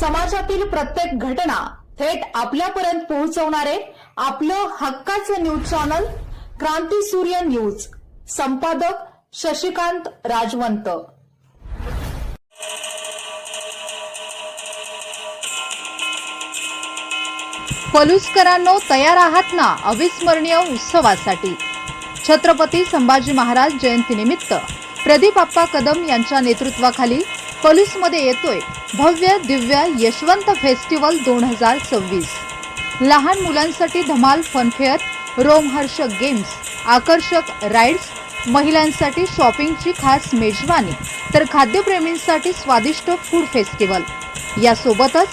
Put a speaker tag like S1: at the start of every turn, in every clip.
S1: समाजातील प्रत्येक घटना थेट आपल्यापर्यंत पोहोचवणारे आपलं हक्काचं न्यूज चॅनल क्रांती सूर्य न्यूज. संपादक शशिकांत राजवंत. पलुसकरांनो, तयार आहात ना अविस्मरणीय उत्सवासाठी? छत्रपती संभाजी महाराज जयंतीनिमित्त प्रदीप आप्पा कदम यांच्या नेतृत्वाखाली पलूसमध्ये येतोय भव्य दिव्य यशवंत फेस्टिवल 2026. लहान मुलांसाठी धमाल फनफेअर, रोमहर्षक गेम्स, आकर्षक राईड्स, महिलांसाठी शॉपिंगची खास मेजवानी, तर खाद्यप्रेमींसाठी स्वादिष्ट फूड फेस्टिवल. यासोबतच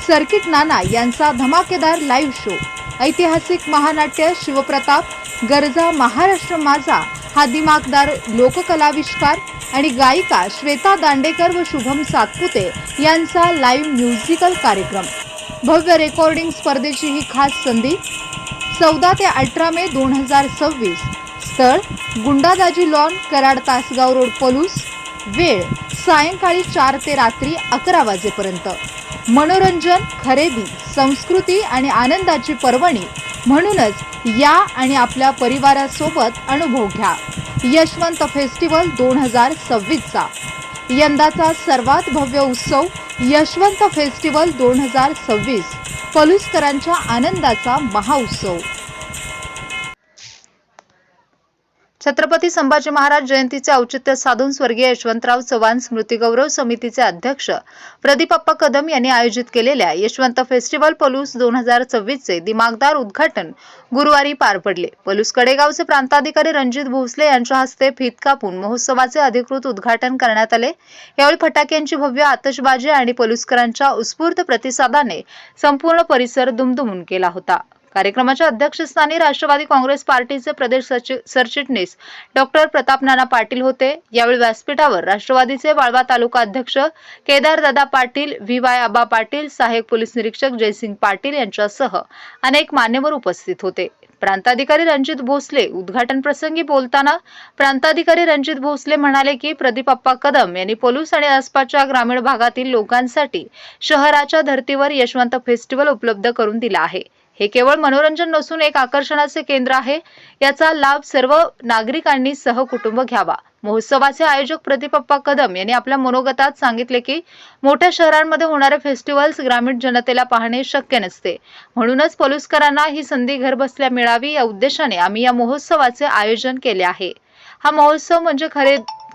S1: सर्किट नाना यांचा धमाकेदार लाईव्ह शो, ऐतिहासिक महानाट्य शिवप्रताप, गरजा महाराष्ट्र माझा हा दिमागदार लोककलाविष्कार आणि गायिका श्वेता दांडेकर व शुभम सातपुते यांचा लाईव्ह म्युझिकल कार्यक्रम. भव्य रेकॉर्डिंग स्पर्धेची ही खास संधी. 14 ते 18 मे 2026. स्थळ गुंडादाजी लॉन, कराड, तासगाव रोड, पलूस. वेळ सायंकाळी 4 ते रात्री 11 वाजेपर्यंत. मनोरंजन, खरेदी, संस्कृती आणि आनंदाची पर्वणी. म्हणूनच या आणि आपल्या परिवारासोबत अनुभव घ्या यशवंत फेस्टिवल 2026चा. यंदाचा सर्वात भव्य उत्सव यशवंत फेस्टिवल 2026, पलुसकरांच्या आनंदाचा महाउत्सव. छत्रपती संभाजी महाराज जयंतीचे औचित्य साधून स्वर्गीय यशवंतराव चव्हाण स्मृती गौरव समितीचे अध्यक्ष प्रदीप आप्पा कदम यांनी आयोजित केलेल्या यशवंत फेस्टिवल पलूस 2026 चे दिमागदार उद्घाटन गुरुवारी पार पडले. पलूस कडेगावचे प्रांताधिकारी रणजित भोसले यांच्या हस्ते फीत कापून महोत्सवाचे अधिकृत उद्घाटन करण्यात आले. यावेळी फटाक्यांची भव्य आतषबाजी आणि पलुसकरांच्या उत्स्फूर्त प्रतिसादाने संपूर्ण परिसर दुमदुमून गेला होता. कार्यक्रमाच्या अध्यक्षस्थानी राष्ट्रवादी काँग्रेस पार्टीचे प्रदेश सरचिटणीस डॉक्टर प्रताप नाना पाटील होते. यावेळी व्यासपीठावर राष्ट्रवादीचे वाळवा तालुका अध्यक्ष केदारदादा पाटील, व्ही.वाय. आबा पाटील, सहाय्यक पोलीस निरीक्षक जयसिंग पाटील यांच्यासह अनेक मान्यवर उपस्थित होते. प्रांताधिकारी रणजित भोसले उद्घाटन प्रसंगी बोलताना प्रांताधिकारी रणजित भोसले म्हणाले की प्रदीप आप्पा कदम यांनी पलूस आणि आसपासच्या ग्रामीण भागातील लोकांसाठी शहराच्या धर्तीवर यशवंत फेस्टिवल उपलब्ध करून दिला आहे. हे केवळ मनोरंजन नसून एक आकर्षणाचे केंद्र आहे. याचा लाभ सर्व नागरिकांनी सहकुटुंब घ्यावा. महोत्सवाचे आयोजक प्रदीप आप्पा कदम यांनी आपल्या मनोगतात सांगितले की मोठ्या शहरांमध्ये होणारे फेस्टिवल्स ग्रामीण जनतेला पाहणे शक्य नसते. म्हणूनच पलुसकरांना ही संधी घरबसल्या मिळावी या उद्देशाने आम्ही या महोत्सवाचे आयोजन केले आहे. हा महोत्सव म्हणजे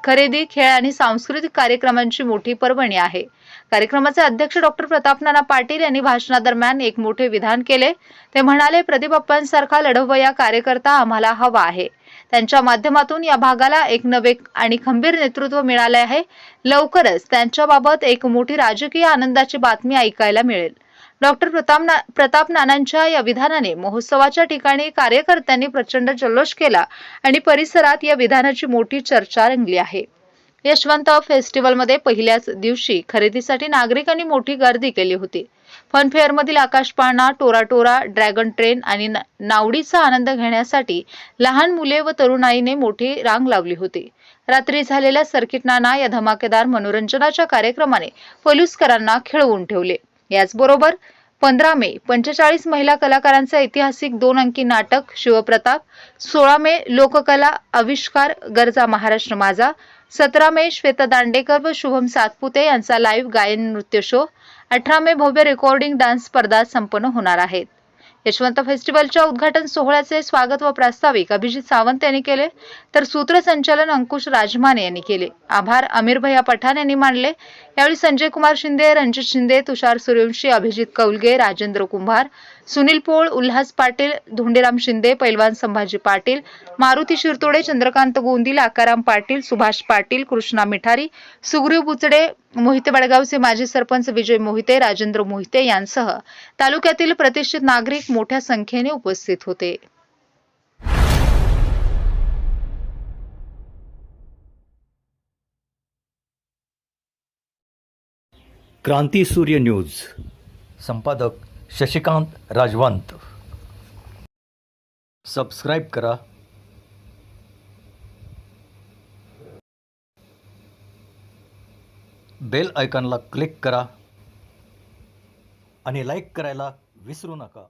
S1: खरेदी, खेळ आणि सांस्कृतिक कार्यक्रमांची मोठी पर्वणी आहे. कार्यक्रमाचे अध्यक्ष डॉक्टर प्रताप नाना पाटील यांनी भाषणादरम्यान एक मोठे विधान केले. ते म्हणाले, प्रदीप आप्पांसारखा लढवय्या कार्यकर्ता आम्हाला हवा आहे. त्यांच्या माध्यमातून या भागाला एक नवे आणि खंबीर नेतृत्व मिळाले आहे. लवकरच त्यांच्याबाबत एक मोठी राजकीय आनंदाची बातमी ऐकायला मिळेल. डॉक्टर प्रताप नानांच्या या विधानाने महोत्सवाच्या ठिकाणी कार्यकर्त्यांनी प्रचंड जल्लोष केला आणि परिसरात या विधानाची मोठी चर्चा रंगली आहे. यशवंत फेस्टिवलमध्ये पहिल्याच दिवशी खरेदीसाठी नागरिकांनी मोठी गर्दी केली होती. फनफेअरमधील आकाशपाळणा, टोराटोरा, ड्रॅगन ट्रेन आणि नावडीचा आनंद घेण्यासाठी लहान मुले व तरुणाईने मोठी रांग लावली होती. रात्री झालेल्या सर्किट नाना या धमाकेदार मनोरंजनाच्या कार्यक्रमाने पलुसकरांना खिळवून ठेवले. याचबरोबर 15 मे 45 महिला कलाकारांचे ऐतिहासिक 2 अंकी नाटक शिवप्रताप, 16 मे लोककला आविष्कार गरजा महाराष्ट्र माझा, 17 मे श्वेता दांडेकर व शुभम सातपुते यांचा लाईव्ह गायन नृत्य शो, 18 मे भव्य रेकॉर्डिंग डान्स स्पर्धा संपन्न होणार आहेत. यशवंत फेस्टिवलच्या उद्घाटन सोहळ्याचे स्वागत व प्रास्ताविक अभिजित सावंत यांनी केले, तर सूत्रसंचालन अंकुश राजमाने यांनी केले. आभार अमीर भैया पठाण यांनी मानले. यावेळी संजय कुमार शिंदे, रणजित शिंदे, तुषार सूर्यवंशी, अभिजित कौलगे, राजेंद्र कुंभार, सुनील पोळ, उल्हास पाटील, धोंडीराम शिंदे, पैलवान संभाजी पाटील, मारुती शिरतोडे, चंद्रकांत गोंदील, आकाराम पाटील, सुभाष पाटील, कृष्णा मिठारी, सुग्रीव बुचडे, मोहिते बडगावचे माजी सरपंच विजय मोहिते, राजेंद्र मोहिते यांसह तालुक्यातील प्रतिष्ठित नागरिक मोठ्या संख्येने उपस्थित होते.
S2: क्रांती सूर्य न्यूज. संपादक शशिकांत राजवंत. सबस्क्राईब करा. बेल आयकॉनला क्लिक करा. आणि लाईक करायला विसरू नका.